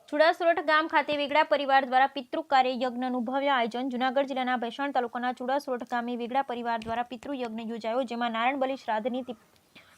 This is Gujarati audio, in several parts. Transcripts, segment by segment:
ચુડાસરોઠ ગામ ખાતે વેગડા પરિવાર દ્વારા પિતૃ કાર્ય યજ્ઞનું ભવ્ય આયોજન। જૂનાગઢ જિલ્લાના ભેસાણ તાલુકાના ચુડાસરોઠ ગામે વેગડા પરિવાર દ્વારા પિતૃ યજ્ઞ યોજાયો, જેમાં નારાયણ બલિ શ્રાદ્ધની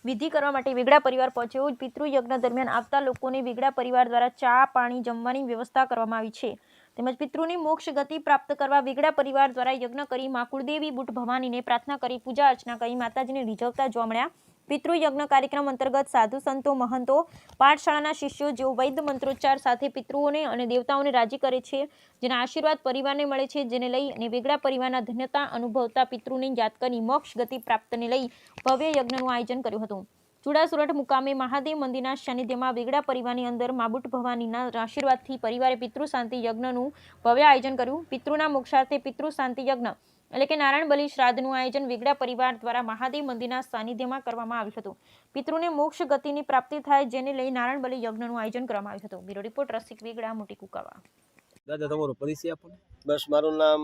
વિધિ કરવા માટે વેગડા પરિવાર પહોંચ્યો। પિતૃ યજ્ઞ દરમિયાન આવતા લોકોને વેગડા પરિવાર દ્વારા ચા, પાણી, જમવાની વ્યવસ્થા કરવામાં આવી છે, તેમજ પિતૃની મોક્ષ ગતિ પ્રાપ્ત કરવા વેગડા પરિવાર દ્વારા યજ્ઞ કરી મા કુળદેવી બુટ ભવાનીને પ્રાર્થના કરી પૂજા અર્ચના કરી માતાજીને રીઝવતા જોવા મળ્યા। પિતૃ યજ્ઞ કાર્યક્રમ અંતર્ગત સાધુ સંતો, મહંતો, પાઠશાળાના શિષ્યો જેઓ વૈદ મંત્રોચ્ચાર સાથે પિતૃઓને અને દેવતાઓને રાજી કરે છે, જેના આશીર્વાદ પરિવારને મળે છે, જેને લઈ અને વેગડા પરિવારના ધન્યતા અનુભવતા પિતૃને યાદ કરી મોક્ષ ગતિ પ્રાપ્તને લઈ ભવ્ય યજ્ઞનું આયોજન કર્યું હતું। ચુડાસરોઠ મુકામે મહાદેવ મંદિરના સાનિધ્યમાં વેગડા પરિવારની અંદર માબુટ ભવાનીના આશીર્વાદથી પરિવારે પિતૃ શાંતિ યજ્ઞનું ભવ્ય આયોજન કર્યું। પિતૃના મોક્ષાર્થે પિતૃ શાંતિ યજ્ઞ એટલે કે નારાયણ બલિ શ્રાદ્ધનું આયોજન વેગડા પરિવાર દ્વારા મહાદેવ મંદિરના સાનિધ્યમાં કરવામાં આવ્યું હતું। પિતૃને મોક્ષ ગતિની પ્રાપ્તિ થાય, જેને લઈ નારાયણ બલિ યજ્ઞનું આયોજન કરવામાં આવ્યું હતું। બ્યુરો રિપોર્ટ રસિક વેગડા, મોટી કુકાવા। દાદા, તમારો પરિચય આપો ને। બસ, મારું નામ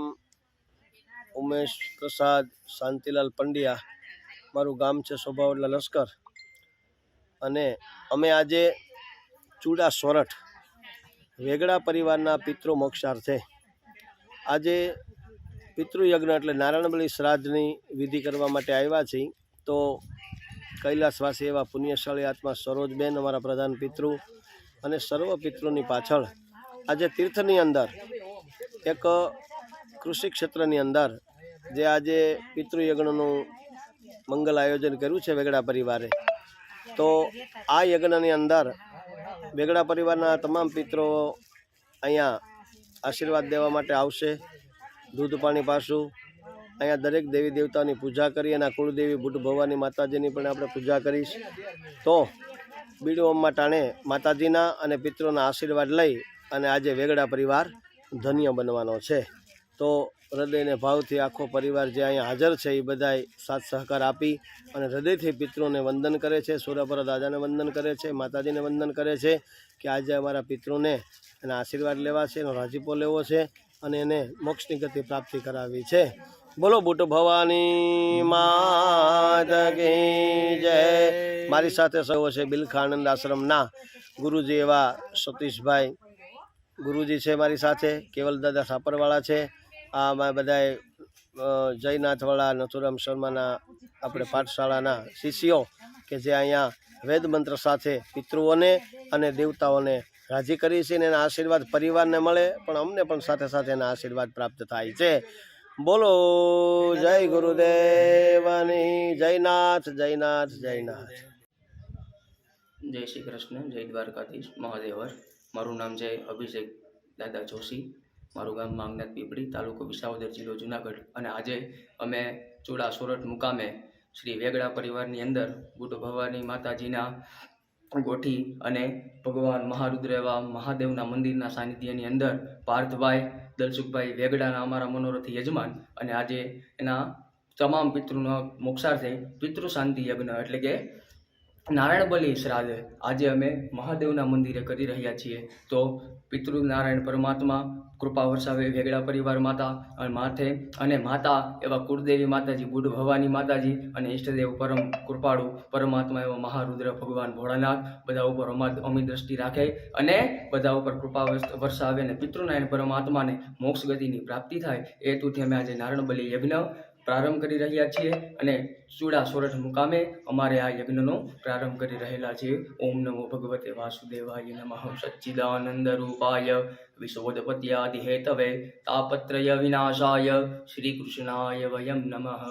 ઉમેશ પ્રસાદ શાંતિલાલ પંડ્યા, મારું ગામ છે સોભાવડલા લશ્કર, અને અમે આજે ચુડાસોરઠ વેગડા પરિવારના પિતૃ મોક્ષાર્થે આજે પિતૃયજ્ઞ એટલે નારાયણ બલિ શ્રાદ્ધની વિધિ કરવા માટે આવ્યા છીએ। તો કૈલાસવાસી એવા પુણ્યશાળી આત્મા સરોજબેન, અમારા પ્રધાન પિતૃ, અને સર્વ પિતૃની પાછળ આજે તીર્થની અંદર એક કૃષિ ક્ષેત્રની અંદર જે આજે પિતૃયજ્ઞનું મંગલ આયોજન કર્યું છે વેગડા પરિવારે, તો આ યજ્ઞની અંદર વેગડા પરિવારના તમામ પિતૃઓ અહીંયા આશીર્વાદ દેવા માટે આવશે। દૂધ પાણી પાશું અહીંયા દરેક દેવી દેવતાની પૂજા કરી, એના કુળદેવી બુટ ભવાની માતાજીની પણ આપણે પૂજા કરીશ। તો બીડું ટાણે માતાજીના અને પિતૃના આશીર્વાદ લઈ અને આજે વેગડા પરિવાર ધન્ય બનવાનો છે। તો હૃદયને ભાવથી આખો પરિવાર જે અહીંયા હાજર છે એ બધાય સાથ સહકાર આપી અને હૃદયથી પિતૃને વંદન કરે છે, સૂર્યપર દાદાને વંદન કરે છે, માતાજીને વંદન કરે છે કે આજે અમારા પિતૃને એના આશીર્વાદ લેવા છે, એનો રાજીપો લેવો છે અને એને મોક્ષની ગતિ પ્રાપ્તિ કરાવી છે। બોલો બુટ ભવાની માત કી જય। મારી સાથે સૌ છે બિલખાનંદ આશ્રમના ગુરુજી એવા સતીશભાઈ ગુરુજી છે મારી સાથે, કેવલ દાદા સાપરવાળા છે, આ બધાએ જયનાથવાળા નથુરામ શર્માના આપણે પાઠશાળાના શિષ્યો કે જે અહીંયા વેદ મંત્ર સાથે પિતૃઓને અને દેવતાઓને રાજી કરી છે, એના આશીર્વાદ પરિવારને મળે પણ અમને પણ સાથે સાથે એના આશીર્વાદ પ્રાપ્ત થાય છે। બોલો જય ગુરુદેવની, જયનાથ જયનાથ જયનાથ। જય શ્રી કૃષ્ણ, જય દ્વારકાધીશ મહાદેવર। મારું નામ છે અભિષેક દાદા જોશી, મારું ગામ માંગનાથ પીપળી, તાલુકો વિસાવદર, જિલ્લો જુનાગઢ। અને આજે અમે ચુડાસોરઠ મુકામે શ્રી વેગડા પરિવારની અંદર બુટ ભવાની માતાજીના ગોઠી અને ભગવાન મહારુદ્ર એવા મહાદેવના મંદિરના સાનિધ્યની અંદર પાર્થભાઈ દલસુખભાઈ વેગડાના અમારા મનોરથી યજમાન, અને આજે એના તમામ પિતૃના મોક્ષાર્થે પિતૃ શાંતિ યજ્ઞ એટલે કે નારાયણ બલિ શ્રાદ્ધ આજે અમે મહાદેવના મંદિરે કરી રહ્યા છીએ। તો પિતૃ નારાયણ પરમાત્મા કૃપા વરસાવે વેગડા પરિવાર માતા અને માથે, અને માતા એવા કુળદેવી માતાજી બુટ ભવાની માતાજી, અને ઈષ્ટદેવ પરમ કૃપાળુ પરમાત્મા એવા મહારુદ્ર ભગવાન ભોળાનાથ બધા ઉપર અમી દ્રષ્ટિ રાખે અને બધા ઉપર કૃપા વરસાવે અને પિતૃનારાયણ પરમાત્માને મોક્ષ ગતિની પ્રાપ્તિ થાય એ હેતુથી અમે આજે નારાયણ બલિ યજ્ઞ પ્રારંભ કરી રહ્યા છીએ અને ચુડાસોરઠ મુકામે અમારે આ યજ્ઞનો પ્રારંભ કરી રહેલા છીએ। ઓમ નમો ભગવતે વાસુદેવાય નમઃ સચ્ચિદાનંદ રૂપાય વિશોદપત્યાદિ હેતવે તાપત્રય વિનાશાય શ્રી કૃષ્ણાય વયમ નમઃ।